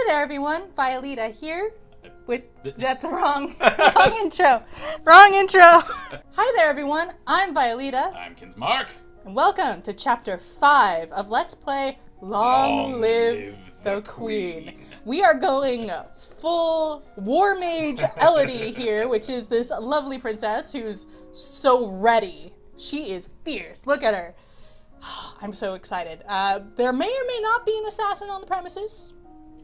there, everyone. Violeta here with... That's wrong. Wrong intro. Wrong intro. Hi there, everyone. I'm Violeta. I'm Kinsmark. And welcome to Chapter 5 of Let's Play Long Live the Queen. We are going full War Mage Elodie here, which is this lovely princess who's so ready. She is fierce. Look at her. I'm so excited. There may or may not be an assassin on the premises.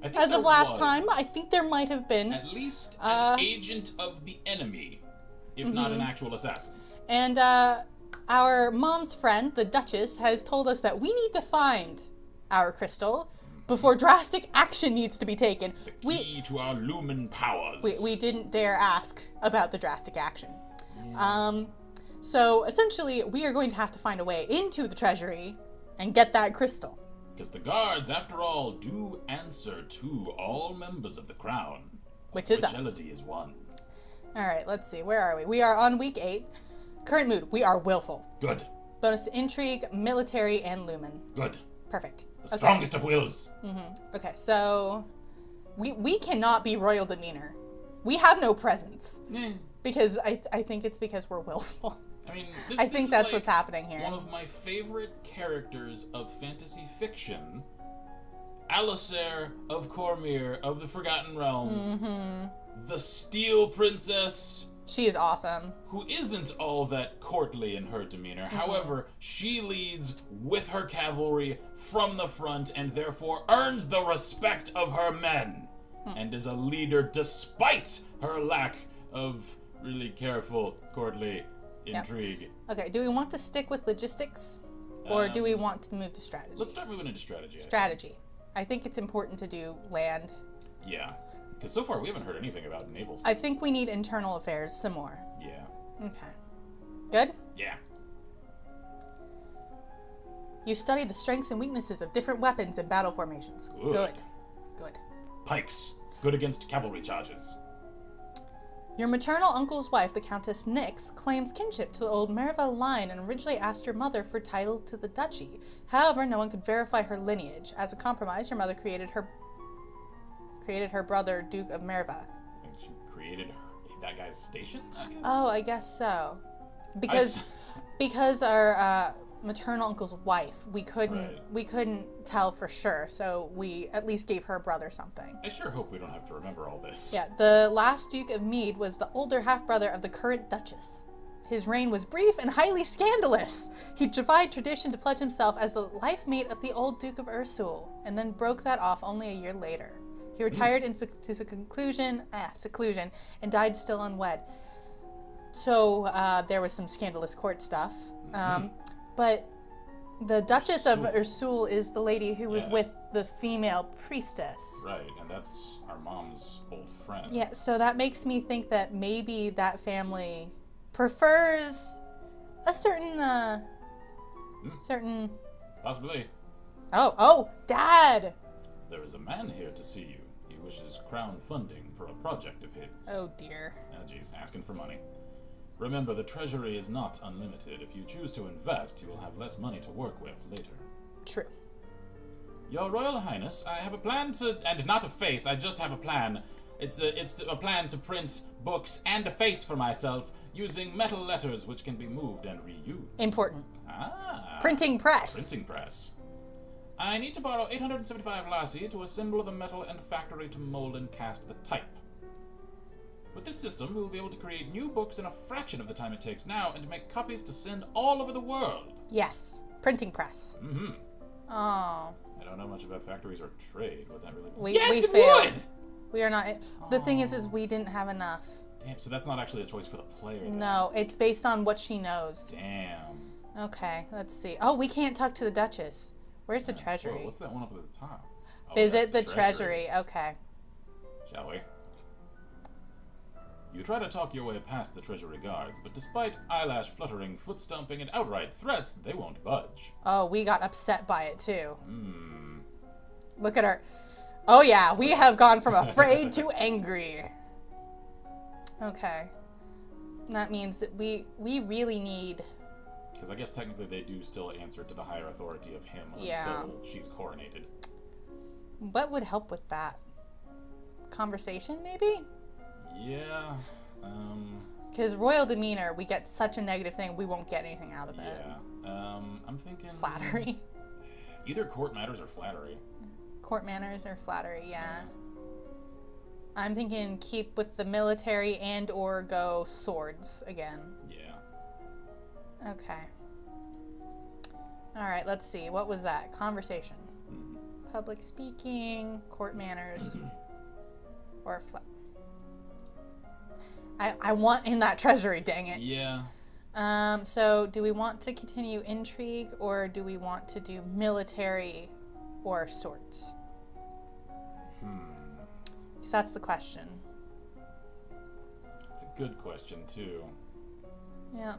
As of last time, I think there might have been. At least an agent of the enemy, if not an actual assassin. And our mom's friend, the Duchess, has told us that we need to find our crystal before drastic action needs to be taken. The key to our lumen powers. We didn't dare ask about the drastic action. Yeah. So essentially, we are going to have to find a way into the treasury and get that crystal. Because the guards, after all, do answer to all members of the crown. Which is us. Elodie is one. Alright, let's see. Where are we? We are on week 8. Current mood, we are willful. Good. Bonus to intrigue, military, and lumen. Good. Perfect. The strongest of wills. Okay, so we cannot be royal demeanor. We have no presence. Because I think it's because we're willful. I mean, I think that's what's happening here. One of my favorite characters of fantasy fiction, Alistair of Cormyr of the Forgotten Realms, the Steel Princess. She is awesome. Who isn't all that courtly in her demeanor. However, she leads with her cavalry from the front and therefore earns the respect of her men. And is a leader despite her lack of really careful, courtly intrigue. Okay, do we want to stick with logistics? Or do we want to move to strategy? Let's start moving into strategy. Strategy. I think it's important to do land. Yeah. Because so far we haven't heard anything about naval stuff. I think we need internal affairs some more. Yeah. Okay. Good? Yeah. You study the strengths and weaknesses of different weapons and battle formations. Good. Good. Pikes. Good against cavalry charges. Your maternal uncle's wife, the Countess Nyx, claims kinship to the old Merivale line and originally asked your mother for title to the duchy. However, no one could verify her lineage. As a compromise, your mother created her brother, Duke of Merivale. And she created that guy's station, I guess? Oh, I guess so. Because our maternal uncle's wife, we couldn't tell for sure, so we at least gave her brother something. I sure hope we don't have to remember all this. Yeah, the last Duke of Mead was the older half-brother of the current Duchess. His reign was brief and highly scandalous. He defied tradition to pledge himself as the life mate of the old Duke of Ursul, and then broke that off only a year later. He retired into seclusion and died still unwed. So there was some scandalous court stuff. But the Duchess of Ursul is the lady who was with the female priestess. Right, and that's our mom's old friend. Yeah, so that makes me think that maybe that family prefers a certain, Possibly. Oh, Dad! There is a man here to see you. He wishes crown funding for a project of his. Oh, dear. Oh, geez, asking for money. Remember, the treasury is not unlimited. If you choose to invest, you will have less money to work with later. True. Your Royal Highness, I have a plan to... And not a face, I just have a plan. It's a plan to print books and a face for myself using metal letters which can be moved and reused. Important. Ah. Printing press. Printing press. I need to borrow 875 lassie to assemble the metal and factory to mold and cast the type. With this system, we will be able to create new books in a fraction of the time it takes now and to make copies to send all over the world. Yes. Printing press. Mm-hmm. Oh. I don't know much about factories or trade. Would that really be? Yes, it would! We are not... The thing is we didn't have enough. Damn, so that's not actually a choice for the player, then. No, it's based on what she knows. Damn. Okay, let's see. Oh, we can't talk to the Duchess. Where's the treasury? Whoa, what's that one up at the top? Oh, Visit the treasury. Okay. Shall we? You try to talk your way past the treasury guards, but despite eyelash fluttering, foot stomping, and outright threats, they won't budge. Oh, we got upset by it too. Look at her. Oh yeah, we have gone from afraid to angry. Okay. That means that we really need... Because I guess technically they do still answer to the higher authority of him until she's coronated. What would help with that? conversation, maybe? Yeah. Because royal demeanor, we get such a negative thing, we won't get anything out of it. Yeah. I'm thinking... Flattery. Either court matters or flattery. Court manners or flattery, yeah. I'm thinking keep with the military and or go swords again. Yeah. Okay. Alright, let's see. What was that? Conversation. Public speaking, court manners, or I want in that treasury, dang it. Yeah. So do we want to continue intrigue, or do we want to do military or swords? Because that's the question. It's a good question, too. Yeah.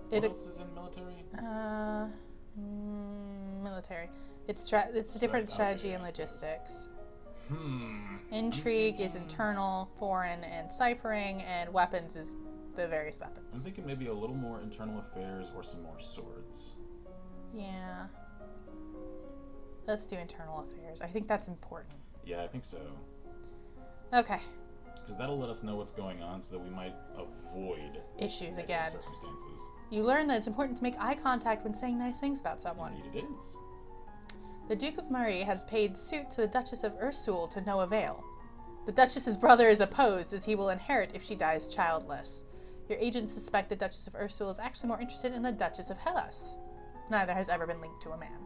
What else is in military? Military. It's a different strategy and logistics. Intrigue is internal, foreign, and ciphering, and weapons is the various weapons. I'm thinking maybe a little more internal affairs or some more swords. Yeah. Let's do internal affairs. I think that's important. Yeah, I think so. Okay. Because that'll let us know what's going on so that we might avoid issues again. Circumstances. You learn that it's important to make eye contact when saying nice things about someone. Indeed it is. The Duke of Murray has paid suit to the Duchess of Ursul to no avail. The Duchess's brother is opposed, as he will inherit if she dies childless. Your agents suspect the Duchess of Ursul is actually more interested in the Duchess of Hellas. Neither has ever been linked to a man.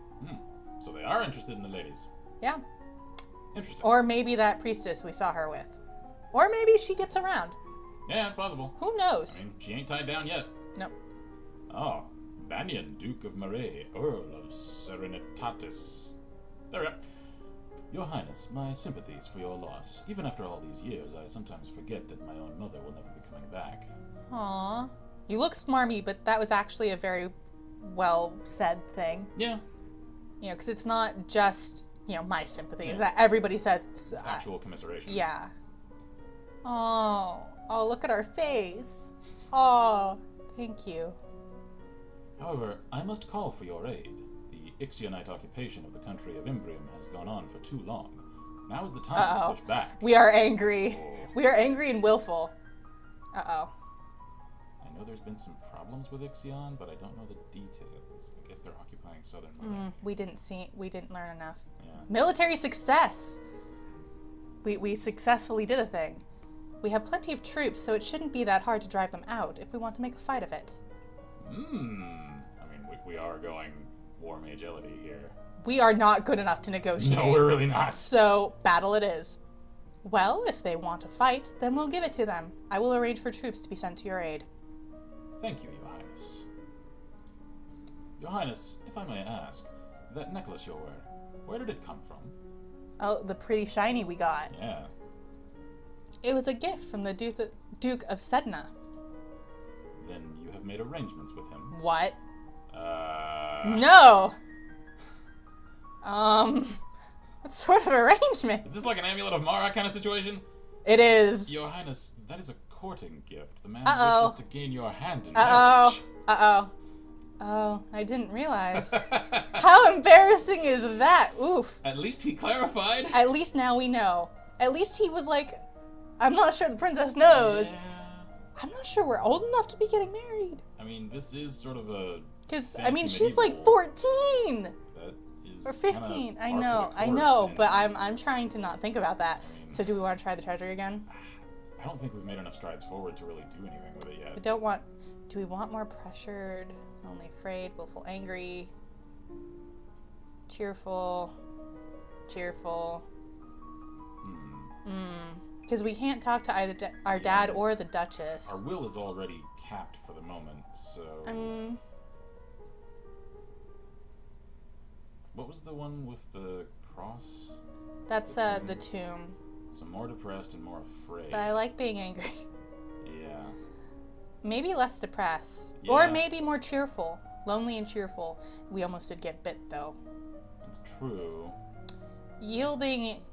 So they are interested in the ladies. Yeah. Interesting. Or maybe that priestess we saw her with. Or maybe she gets around. Yeah, it's possible. Who knows? I mean, she ain't tied down yet. Nope. Oh, Banyan, Duke of Murray, Earl of Serenitatis. There we go. Your Highness, my sympathies for your loss. Even after all these years, I sometimes forget that my own mother will never be coming back. Aww. You look smarmy, but that was actually a very well said thing. Yeah. You know, because it's not just, my sympathy. Yeah, It's that everybody says... It's actual commiseration. Yeah. Oh, look at our face. Oh, thank you. However, I must call for your aid. The Ixionite occupation of the country of Imbrium has gone on for too long. Now is the time to push back. We are angry. Oh. We are angry and willful. Uh-oh. I know there's been some problems with Ixion, but I don't know the details. I guess they're occupying southern Murray. We didn't learn enough. Yeah. Military success! We successfully did a thing. We have plenty of troops, so it shouldn't be that hard to drive them out if we want to make a fight of it. I mean, we are going War Mage-elity here. We are not good enough to negotiate. No, we're really not. So, battle it is. Well, if they want to fight, then we'll give it to them. I will arrange for troops to be sent to your aid. Thank you, Your Highness. Your Highness, if I may ask, that necklace you're wearing, where did it come from? Oh, the pretty shiny we got. Yeah. It was a gift from the Duke of Sedna. Then you have made arrangements with him. What? No! What sort of arrangement? Is this like an Amulet of Mara kind of situation? It is. Your Highness, that is a courting gift. The man Uh-oh. wishes to gain your hand in Uh-oh. marriage. Uh-oh. Oh, I didn't realize. How embarrassing is that? Oof. At least he clarified. At least now we know. At least he was like, I'm not sure the princess knows. Yeah. I'm not sure we're old enough to be getting married. I mean, this is sort of a... Because, fancy she's medieval. like 14. That is Or 15. kinda I par know, for the I course, know, you but I'm trying to not think about that. I mean- So do we want to try the treasury again? I don't think we've made enough strides forward to really do anything with it yet. Do we want more pressured, only afraid, willful, angry, cheerful? Because we can't talk to either our dad or the Duchess. Our will is already capped for the moment, so... What was the one with the cross? That's the tomb. So more depressed and more afraid. But I like being angry. Yeah. Maybe less depressed. Yeah. Or maybe more cheerful. Lonely and cheerful. We almost did get bit, though. That's true. Yielding...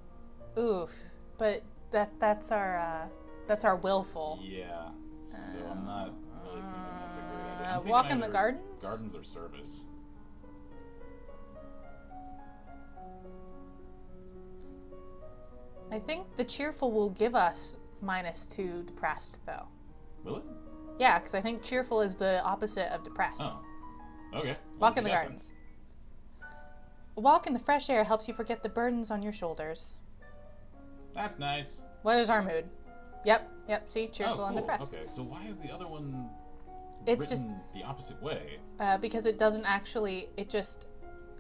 Oof. But that's our willful. Yeah. So I'm not really thinking that's a great idea. I'm thinking walk in the either gardens? Gardens or service. I think the cheerful will give us -2 depressed, though. Will it? Yeah, because I think cheerful is the opposite of depressed. Oh. Okay. Walk in the gardens. A walk in the fresh air helps you forget the burdens on your shoulders. That's nice. What is our mood? Yep, see? Cheerful and cool. depressed. Okay, so why is the other one It's written just the opposite way? because it doesn't actually, it just,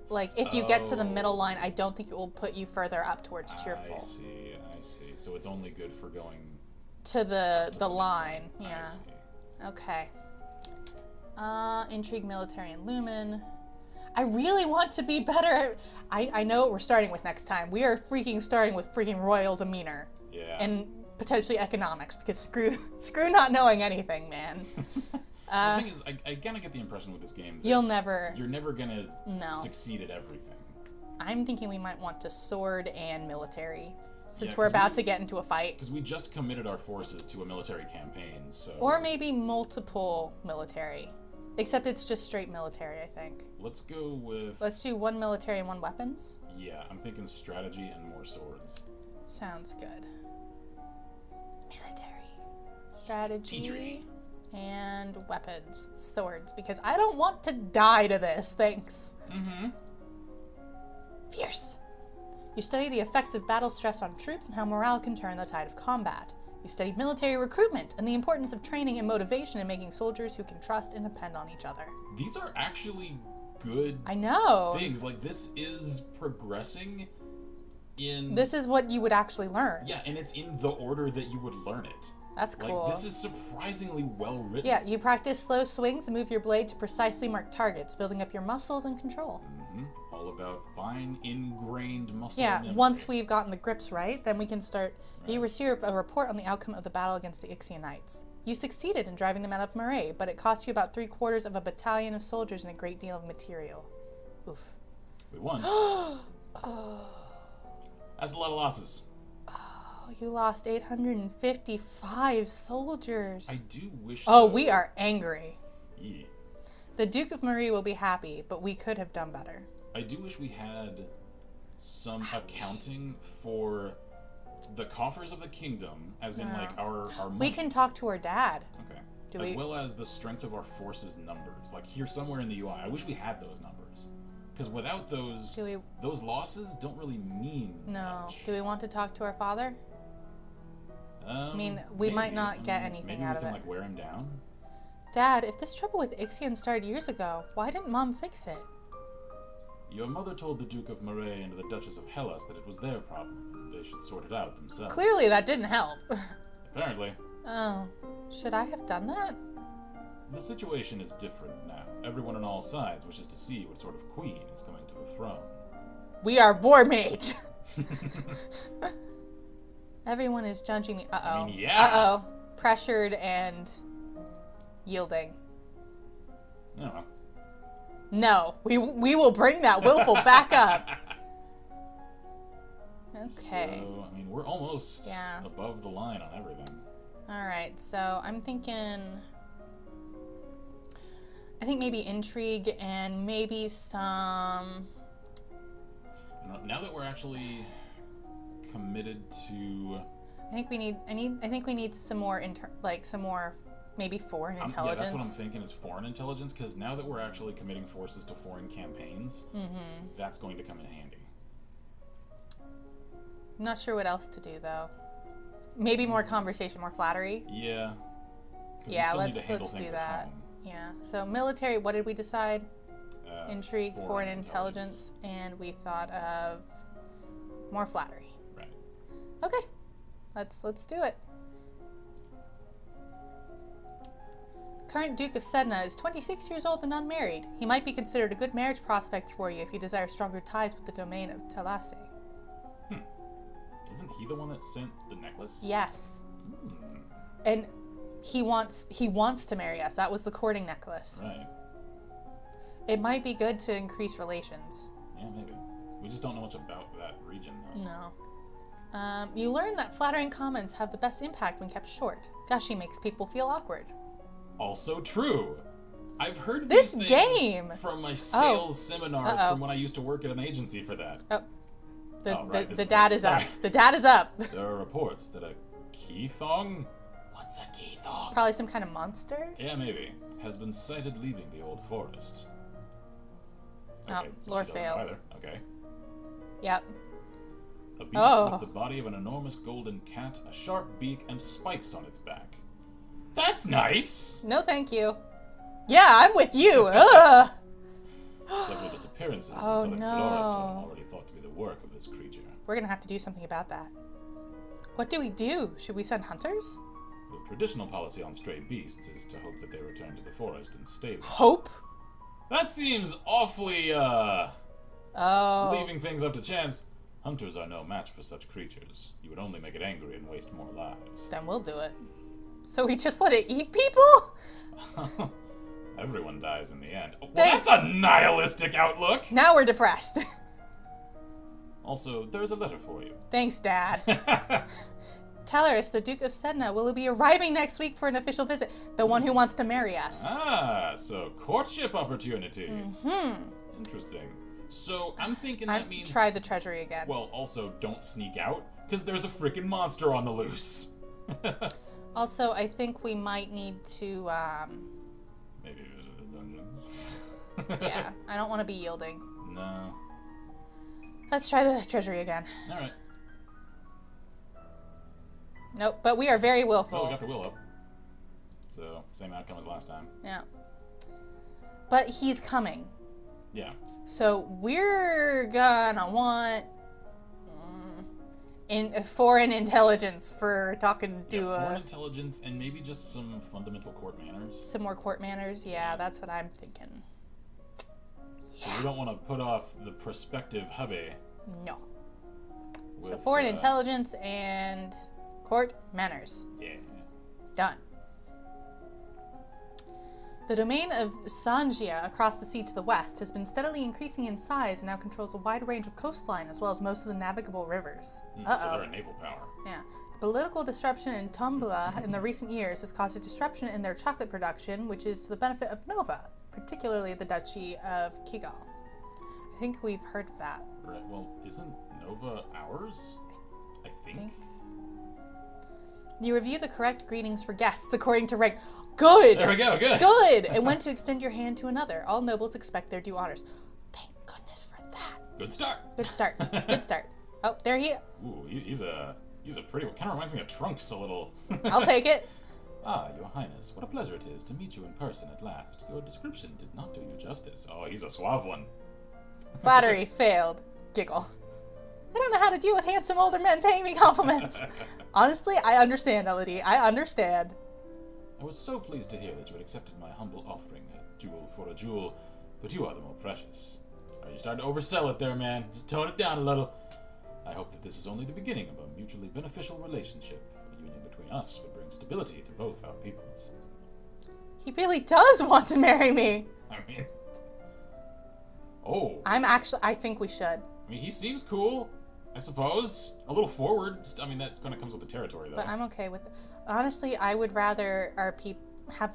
like, if you get to the middle line, I don't think it will put you further up towards cheerful. I see. So it's only good for going to the line. I Yeah. see. Okay. Intrigue, military, and lumen. I really want to be better. I know what we're starting with next time. We are starting with freaking royal demeanor. Yeah. And potentially economics, because screw not knowing anything, man. The thing is, I kind of get the impression with this game that you're never gonna succeed at everything. I'm thinking we might want to sword and military, since Yeah, we're about to get into a fight. Because we just committed our forces to a military campaign, so... Or maybe multiple military. Except it's just straight military, I think. Let's go with... Let's do 1 military and 1 weapons. Yeah, I'm thinking strategy and more swords. Sounds good. Military. Strategy. And weapons. Swords. Because I don't want to die to this. Thanks. Mm-hmm. Fierce. You study the effects of battle stress on troops and how morale can turn the tide of combat. You study military recruitment and the importance of training and motivation in making soldiers who can trust and depend on each other. These are actually good I know. things. Like, this is progressing in... This is what you would actually learn. Yeah, and it's in the order that you would learn it. That's cool. Like, this is surprisingly well written. Yeah, you practice slow swings and move your blade to precisely mark targets, building up your muscles and control. Mm-hmm. All about fine, ingrained muscle Yeah, memory. once we've gotten the grips right, then we can start... Right. You receive a report on the outcome of the battle against the Ixian Knights. You succeeded in driving them out of Marais, but it cost you about 3/4 of a battalion of soldiers and a great deal of material. Oof. We won. Oh, That's a lot of losses. you lost 855 soldiers. I do wish... Oh, though- we are angry. Yeah. The Duke of Marais will be happy, but we could have done better. I do wish we had some accounting for the coffers of the kingdom, as in, like, our money. We can talk to our dad. Okay. As well as the strength of our forces' numbers. Like, here somewhere in the UI. I wish we had those numbers. Because without those, those losses don't really mean much. Do we want to talk to our father? I mean, we maybe. might not get anything out of it. Maybe we can, like, wear him down? Dad, if this trouble with Ixion started years ago, why didn't Mom fix it? Your mother told the Duke of Marais and the Duchess of Hellas that it was their problem. They should sort it out themselves. Clearly that didn't help. Apparently. Oh, should I have done that? The situation is different now. Everyone on all sides wishes to see what sort of queen is coming to the throne. We are war mage. Everyone is judging me. Uh-oh. I mean, yeah. Uh-oh. Pressured and yielding. I don't know. No, we will bring that willful back up. Okay. So, I mean, we're almost above the line on everything. Alright, so I'm thinking... I think maybe intrigue and maybe some... Now that we're actually committed to... I think we need some more, maybe foreign intelligence. Yeah, that's what I'm thinking is foreign intelligence, because now that we're actually committing forces to foreign campaigns, that's going to come in handy. I'm not sure what else to do, though. Maybe more conversation, more flattery? Yeah. Yeah, let's do that. Yeah, so military, what did we decide? Intrigue, foreign intelligence, and we thought of more flattery. Right. Okay, let's do it. Current Duke of Sedna is 26 years old and unmarried. He might be considered a good marriage prospect for you if you desire stronger ties with the domain of Talasse. Isn't he the one that sent the necklace? Yes. And he wants to marry us. That was the courting necklace. Right. It might be good to increase relations. Yeah, maybe. We just don't know much about that region, though. No. You learn that flattering comments have the best impact when kept short. Gushing makes people feel awkward. Also true. I've heard this these game from my sales seminars from when I used to work at an agency for that. Oh. The dad is up. The dad is up. There are reports that a key thong? What's a key thong? Probably some kind of monster? Yeah, maybe. Has been sighted leaving the old forest. Okay, so Lord she doesn't failed. know either. Okay. Yep. A beast with the body of an enormous golden cat, a sharp beak, and spikes on its back. That's nice! No, thank you. Yeah, I'm with you. Ugh. Several disappearances in Oh, southern no. Flores are already thought to be the work of this creature. We're gonna have to do something about that. What do we do? Should we send hunters? The traditional policy on stray beasts is to hope that they return to the forest and stay there. Hope? That seems awfully, Oh. leaving things up to chance. Hunters are no match for such creatures. You would only make it angry and waste more lives. Then we'll do it. So we just let it eat people? Everyone dies in the end. Well, Thanks. that's a nihilistic outlook! Now we're depressed. Also, there's a letter for you. Thanks, Dad. Teleris, the Duke of Sedna, will be arriving next week for an official visit. The one who wants to marry us. Ah, so courtship opportunity. Mm-hmm. Interesting. So I'm thinking that means... Try the treasury again. Well, also, don't sneak out, because there's a freaking monster on the loose. Also, I think we might need to, Maybe visit the dungeon. yeah, I don't want to be yielding. No. Let's try the treasury again. Alright. Nope, but we are very willful. Well, we got the will up. So, same outcome as last time. Yeah. But he's coming. Yeah. So we're gonna want foreign intelligence for talking to foreign intelligence and maybe just some fundamental court manners. some more court manners. Yeah, that's what I'm thinking. Yeah. We don't want to put off the prospective hubby. No. So With, foreign intelligence and court manners. Yeah. Done. The domain of Sanjia across the sea to the west has been steadily increasing in size and now controls a wide range of coastline as well as most of the navigable rivers. So they're a naval power. Yeah. The political disruption in Tombula in the recent years has caused a disruption in their chocolate production, which is to the benefit of Nova, particularly the Duchy of Kigal. I think we've heard of that. Right, well, isn't Nova ours? I think. You review the correct greetings for guests according to rank. Good! There we go, good! Good! And when to extend your hand to another. All nobles expect their due honors. Thank goodness for that. Good start! Good start. Good start. Oh, there he is. Ooh, he's a pretty one. Kind of reminds me of Trunks a little. I'll take it. Ah, Your Highness, what a pleasure it is to meet you in person at last. Your description did not do you justice. Oh, he's a suave one. Flattery failed. Giggle. I don't know how to deal with handsome older men paying me compliments. Honestly, I understand, Elodie. I understand. I was so pleased to hear that you had accepted my humble offering, a jewel for a jewel, but you are the more precious. Are you starting to oversell it there, man? Just tone it down a little. I hope that this is only the beginning of a mutually beneficial relationship. A union between us would bring stability to both our peoples. He really does want to marry me. I mean... Oh. I think we should. I mean, he seems cool, I suppose. A little forward. Just, I mean, that kind of comes with the territory, though. But I'm okay with it. Honestly, I would rather our people have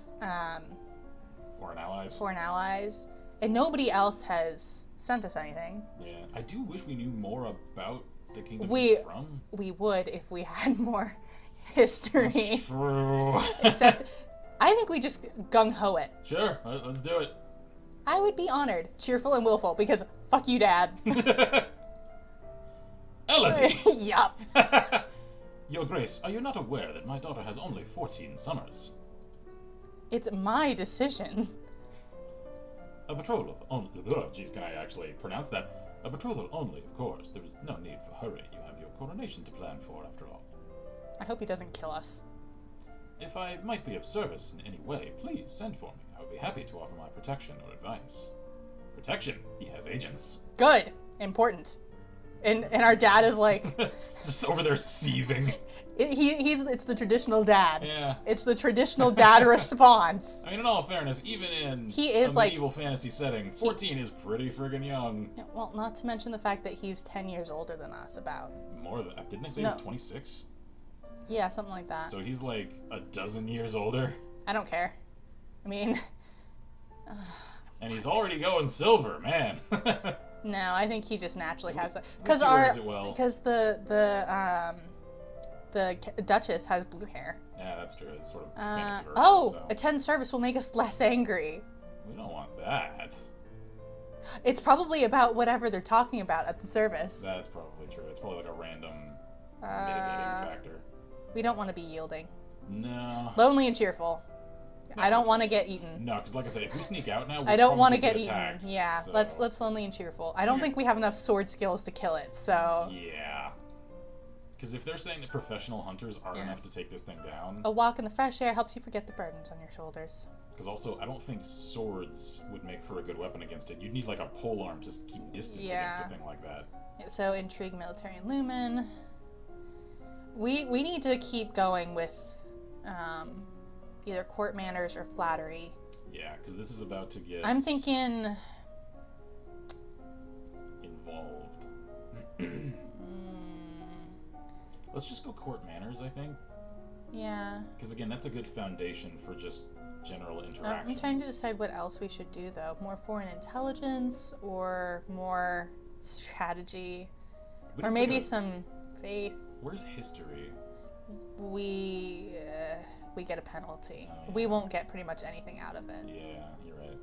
Foreign allies. foreign allies. And nobody else has sent us anything. Yeah. I do wish we knew more about the kingdom We- he's from. We would if we had more history. That's true. Except, I think we just gung-ho it. Sure, let's do it. I would be honored, cheerful and willful, because fuck you, Dad. Elodie! Yup. Your Grace, are you not aware that my daughter has only 14 summers? It's my decision. A betrothal only. Jeez, can I actually pronounce that? A betrothal only, of course. There is no need for hurry. You have your coronation to plan for, after all. I hope he doesn't kill us. If I might be of service in any way, please send for me. I would be happy to offer my protection or advice. Protection? He has agents. Good. Important. And our dad is like... Just over there seething. It's the traditional dad. Yeah. It's the traditional dad response. I mean, in all fairness, even in He is a like- medieval fantasy setting, 14 is pretty friggin' young. Yeah, well, not to mention the fact that he's 10 years older than us, about. More than... Didn't they say No. he was 26? Yeah, something like that. So he's like a dozen years older? I don't care. I mean... And he's already going silver, man. No, I think he just naturally has that. Because The Duchess has blue hair. Yeah, that's true. It's sort of fantasy version, so. Attend service will make us less angry. We don't want that. It's probably about whatever they're talking about at the service. That's probably true. It's probably like a random mitigating factor. We don't want to be yielding. No. Lonely and cheerful. No, I don't want to get eaten. No, because like I said, if we sneak out now, I don't want to get attacked, eaten. Yeah, so. let's lonely and cheerful. I don't think we have enough sword skills to kill it, so... Yeah. Because if they're saying that professional hunters aren't enough to take this thing down... A walk in the fresh air helps you forget the burdens on your shoulders. Because also, I don't think swords would make for a good weapon against it. You'd need like a polearm to keep distance against a thing like that. So, intrigue, military, and lumen. We need to keep going with either court manners or flattery. Yeah, because this is about to get... I'm thinking... involved. Let's just go court manners, I think. Yeah. Because again, that's a good foundation for just general interaction. I'm trying to decide what else we should do, though. More foreign intelligence or more strategy? Or maybe some faith. Where's history? We get a penalty. Oh, yeah. We won't get pretty much anything out of it. Yeah, you're right.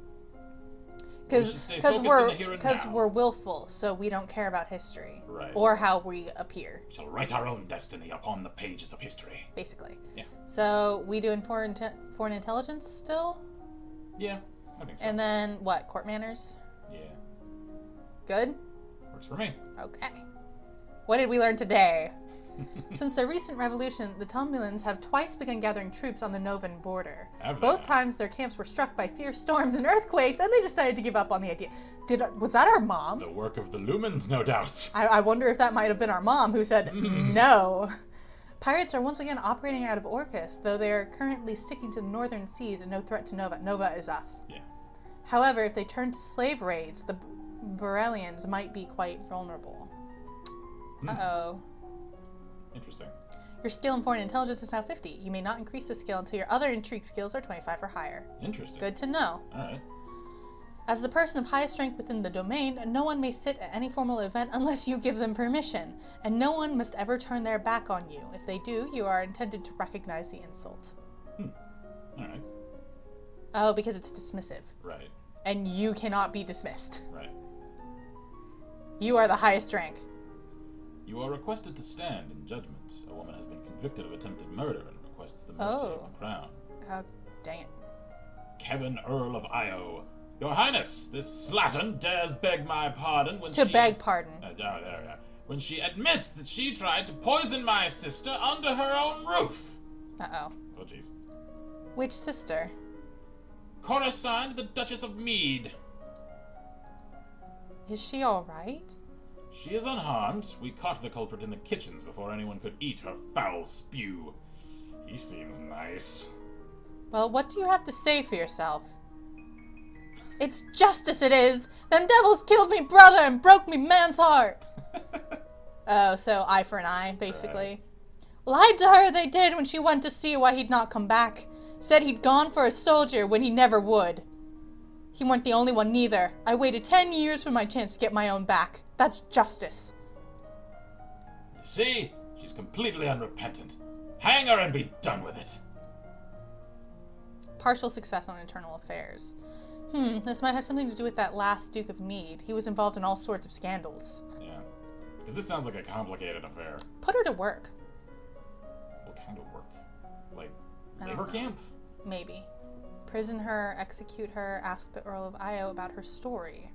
Because we're willful, so we don't care about history. Right. Or how we appear. We shall write our own destiny upon the pages of history. Basically. Yeah. So we doing foreign intelligence still? Yeah, I think so. And then what? Court manners? Yeah. Good? Works for me. Okay. What did we learn today? Since the recent revolution, the Tumulans have twice begun gathering troops on the Novan border. Both times their camps were struck by fierce storms and earthquakes, and they decided to give up on the idea. Was that our mom? The work of the Lumens, no doubt. I wonder if that might have been our mom who said no. Pirates are once again operating out of Orcus, though they are currently sticking to the northern seas and no threat to Nova. Nova is us. Yeah. However, if they turn to slave raids, the Borellians might be quite vulnerable. Uh-oh. Interesting. Your skill in foreign intelligence is now 50. You may not increase the skill until your other intrigue skills are 25 or higher. Interesting. Good to know. Alright. As the person of highest rank within the domain, no one may sit at any formal event unless you give them permission, and no one must ever turn their back on you. If they do, you are intended to recognize the insult. Alright. Oh, because it's dismissive. Right. And you cannot be dismissed. Right. You are the highest rank. You are requested to stand in judgment. A woman has been convicted of attempted murder and requests the mercy of the crown. Oh, dang it. Kevin, Earl of Io. Your Highness, this slattern dares beg my pardon when beg pardon. There. When she admits that she tried to poison my sister under her own roof. Uh-oh. Oh, jeez. Which sister? Coruscant, the Duchess of Mead. Is she alright? She is unharmed. We caught the culprit in the kitchens before anyone could eat her foul spew. He seems nice. Well, what do you have to say for yourself? It's justice it is! Them devils killed me brother and broke me man's heart! Oh, so eye for an eye, basically. Right. Lied to her they did when she went to see why he'd not come back. Said he'd gone for a soldier when he never would. He weren't the only one neither. I waited 10 years for my chance to get my own back. That's justice. You see? She's completely unrepentant. Hang her and be done with it. Partial success on internal affairs. This might have something to do with that last Duke of Mead. He was involved in all sorts of scandals. Yeah. Because this sounds like a complicated affair. Put her to work. What kind of work? Like, labor camp? Maybe. Prison her, execute her, ask the Earl of Io about her story.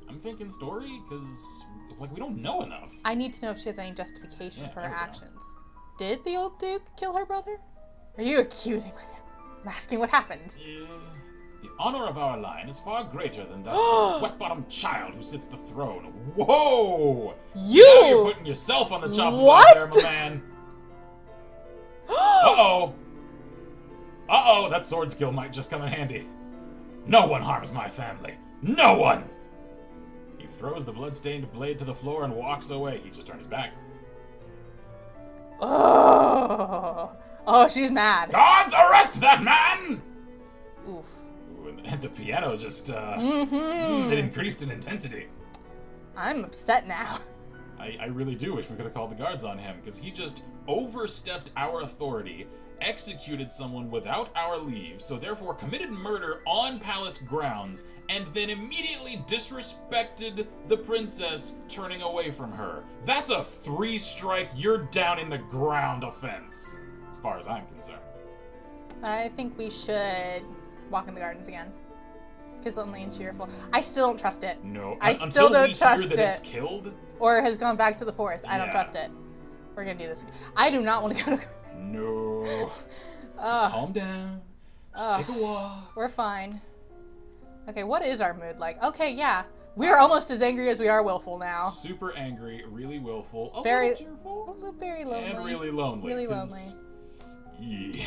I'm thinking story, because, like, we don't know enough. I need to know if she has any justification for her actions. Did the old Duke kill her brother? Are you accusing her? I'm asking what happened. The honor of our line is far greater than that of the wet-bottomed child who sits the throne. Whoa! You! Now you're putting yourself on the chopping block there, my man. Uh-oh. Uh-oh, that sword skill might just come in handy. No one harms my family. No one! He throws the blood-stained blade to the floor and walks away. He just turned his back. Oh, she's mad. Guards, arrest that man! Oof. Ooh, And the piano just, it increased in intensity. I'm upset now. I really do wish we could have called the guards on him, because he just overstepped our authority, executed someone without our leave, so therefore committed murder on palace grounds, and then immediately disrespected the princess, turning away from her. That's a 3-strike, you're down in the ground offense, as far as I'm concerned. I think we should walk in the gardens again. Kiss only and cheerful. I still don't trust it. No, I still don't trust until we hear that it's it. killed. Or has gone back to the forest. I don't Yeah. trust it. We're gonna do this. I do not want to go to... No. Just calm down. Just take a walk. We're fine. Okay, what is our mood like? Okay, yeah. We're almost as angry as we are willful now. Super angry, really willful, a Very, little cheerful, very lonely. and really lonely. Really 'cause- Yeah.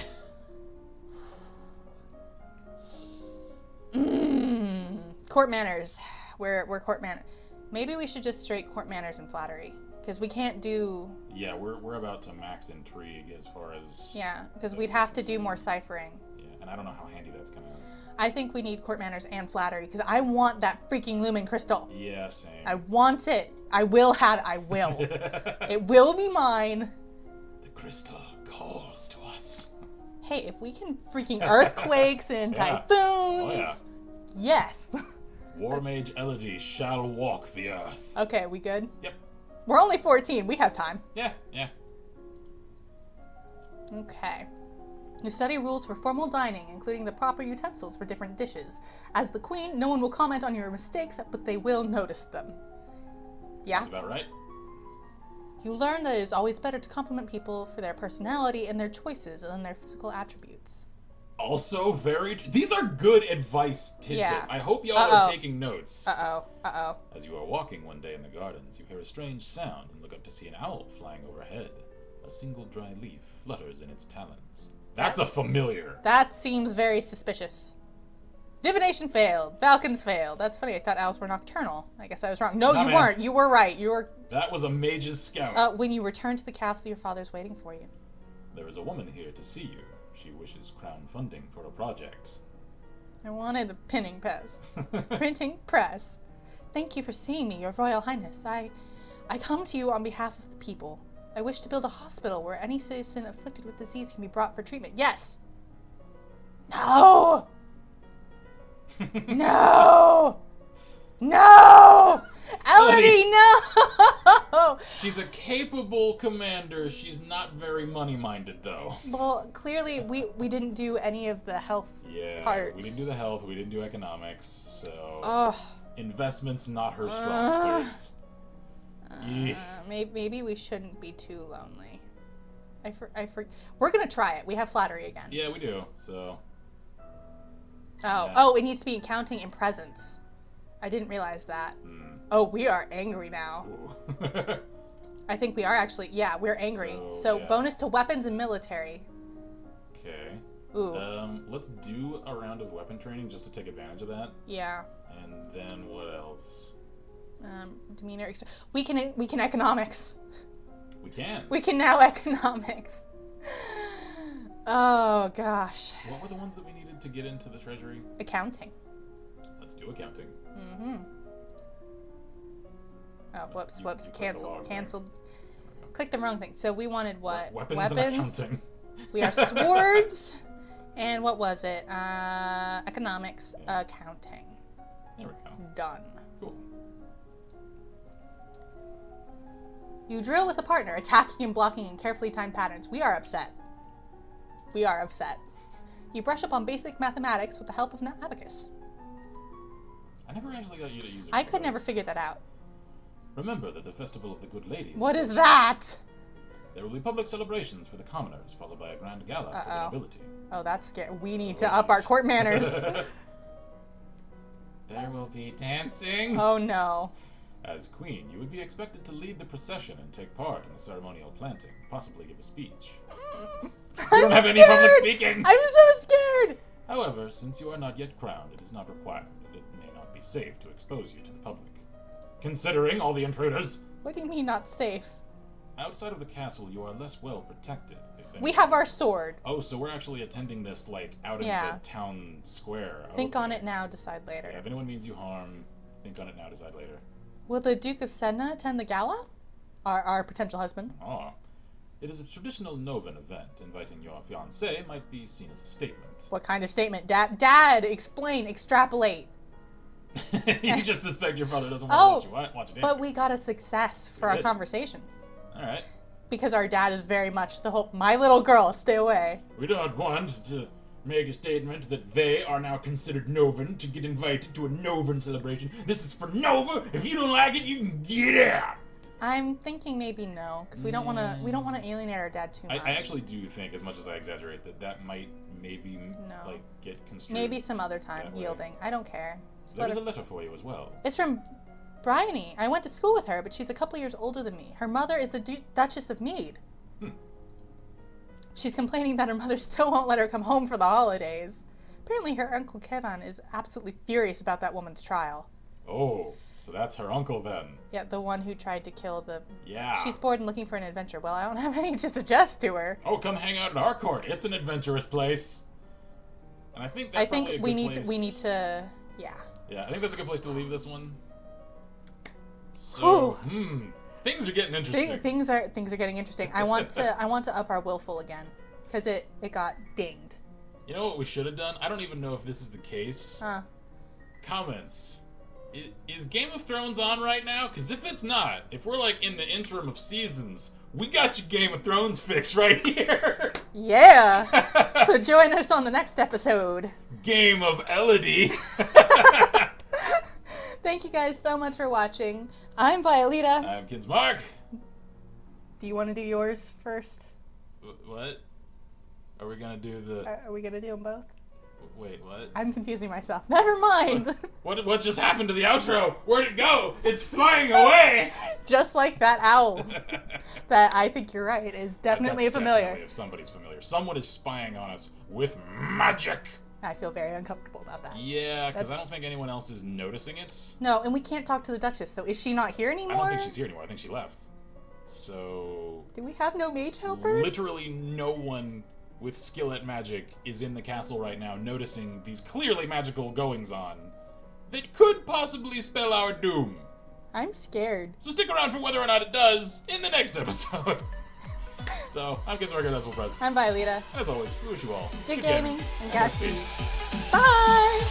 Court manners. We're court manners. Maybe we should just straight court manners and flattery. Because we can't do... Yeah, we're about to max intrigue as far as... Yeah, because we'd have to do more ciphering. Yeah, and I don't know how handy that's gonna... I think we need court manners and flattery, because I want that freaking lumen crystal. Yeah, same. I want it. I will have it. I will. It will be mine. The crystal calls to us. Hey, if we can freaking earthquakes and Yeah. typhoons. Oh, yeah. Yes. War Mage Elodie shall walk the earth. Okay, we good? Yep. We're only 14. We have time. Yeah, yeah. Okay. You study rules for formal dining, including the proper utensils for different dishes. As the queen, no one will comment on your mistakes, but they will notice them. Yeah? That's about right. You learn that it is always better to compliment people for their personality and their choices than their physical attributes. Also very... These are good advice tidbits. Yeah. I hope y'all are taking notes. Uh-oh. Uh-oh. As you are walking one day in the gardens, you hear a strange sound and look up to see an owl flying overhead. A single dry leaf flutters in its talons. That's a familiar. That seems very suspicious. Divination failed. Falcons failed. That's funny. I thought owls were nocturnal. I guess I was wrong. No, Nah, you man. weren't. You were right. You were... That was a mage's scout. When you return to the castle, your father's waiting for you. There is a woman here to see you. She wishes crown funding for a project. I wanted the printing press. Thank you for seeing me, your royal highness. I come to you on behalf of the people. I wish to build a hospital where any citizen afflicted with disease can be brought for treatment. Yes! No! No! No! Elodie, no! She's a capable commander. She's not very money-minded, though. Well, clearly we didn't do any of the health parts. We didn't do the health. We didn't do economics. So Ugh. investment's not her strong suit. Maybe we shouldn't be too lonely. We're gonna try it. We have flattery again. Yeah, we do. So. Oh, it needs to be counting in presents. I didn't realize that. Oh, we are angry now. I think we are actually. Yeah, we're angry. So yeah. bonus to weapons and military. Okay. Ooh. Let's do a round of weapon training just to take advantage of that. Yeah. And then what else? Demeanor. We can economics. We can. We can now economics. Oh gosh. What were the ones that we needed to get into the treasury? Accounting. Let's do accounting. Mm-hmm. Oh, whoops. You Canceled. Click the wrong thing. So we wanted what? Weapons and accounting. We are swords. And what was it? Economics, accounting. There we go. Done. Cool. You drill with a partner, attacking and blocking in carefully timed patterns. We are upset. We are upset. You brush up on basic mathematics with the help of an abacus. I never actually got you to use it. I could never figure that out. Remember that the Festival of the Good Ladies... What is that? There will be public celebrations for the commoners, followed by a grand gala for the nobility. Oh, that's scary. We need to up our court manners. There will be dancing. Oh, no. As queen, you would be expected to lead the procession and take part in the ceremonial planting, possibly give a speech. You don't have any public speaking! I'm so scared! However, since you are not yet crowned, it is not required, and it may not be safe to expose you to the public. Considering all the intruders. What do you mean not safe? outside of the castle, you are less well protected. If We have our sword. Oh, so we're actually attending this, like, out in the town square. Think on it now, decide later. Yeah, if anyone means you harm, think on it now, decide later. Will the Duke of Sedna attend the gala? Our potential husband. Ah. It is a traditional Novan event. Inviting your fiancé might be seen as a statement. What kind of statement? Dad, explain, extrapolate. You just suspect your brother doesn't want to watch you dance. But we got a success for our conversation. Alright. Because our dad is very much the whole, my little girl, stay away. We don't want to make a statement that they are now considered Novan to get invited to a Novan celebration. This is for Nova. If you don't like it, you can get out. I'm thinking maybe no, because we don't want to alienate our dad too much. I actually do think, as much as I exaggerate, that might maybe like get construed. Maybe some other time yielding. I don't care. There's a letter for you as well. It's from Bryony. I went to school with her, but she's a couple years older than me. Her mother is the Duchess of Mead. She's complaining that her mother still won't let her come home for the holidays. Apparently her Uncle Kevin is absolutely furious about that woman's trial. Oh, so that's her uncle then. Yeah, the one who tried to kill the... Yeah. She's bored and looking for an adventure. Well, I don't have any to suggest to her. Oh, come hang out at our court. It's an adventurous place. And I think that's probably a good place. we need to... Yeah. Yeah, I think that's a good place to leave this one. So, things are getting interesting. Things are getting interesting. I want to up our willful again, because it got dinged. You know what we should have done? I don't even know if this is the case. Comments. Is Game of Thrones on right now? Because if it's not, if we're like in the interim of seasons, we got you Game of Thrones fix right here. Yeah. So join us on the next episode. Game of Elodie. Thank you guys so much for watching. I'm Violeta. I'm Kids Mark. Do you want to do yours first? What? Are we gonna do the... Are we gonna do them both? Wait, what? I'm confusing myself. Never mind. What just happened to the outro? Where'd it go? It's flying away! Just like that owl. That, I think you're right, is definitely familiar. Definitely if somebody's familiar. Someone is spying on us with magic. I feel very uncomfortable about that. Yeah, because I don't think anyone else is noticing it. No, and we can't talk to the Duchess, so is she not here anymore? I don't think she's here anymore. I think she left. So... Do we have no mage helpers? Literally no one with skill at magic is in the castle right now noticing these clearly magical goings-on that could possibly spell our doom. I'm scared. So stick around for whether or not it does in the next episode. So, I'm Kids Mark, that's Will Press. I'm Violeta. As always, we wish you all good gaming and Godspeed. Bye!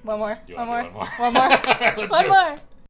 One more. One more. One more. One more.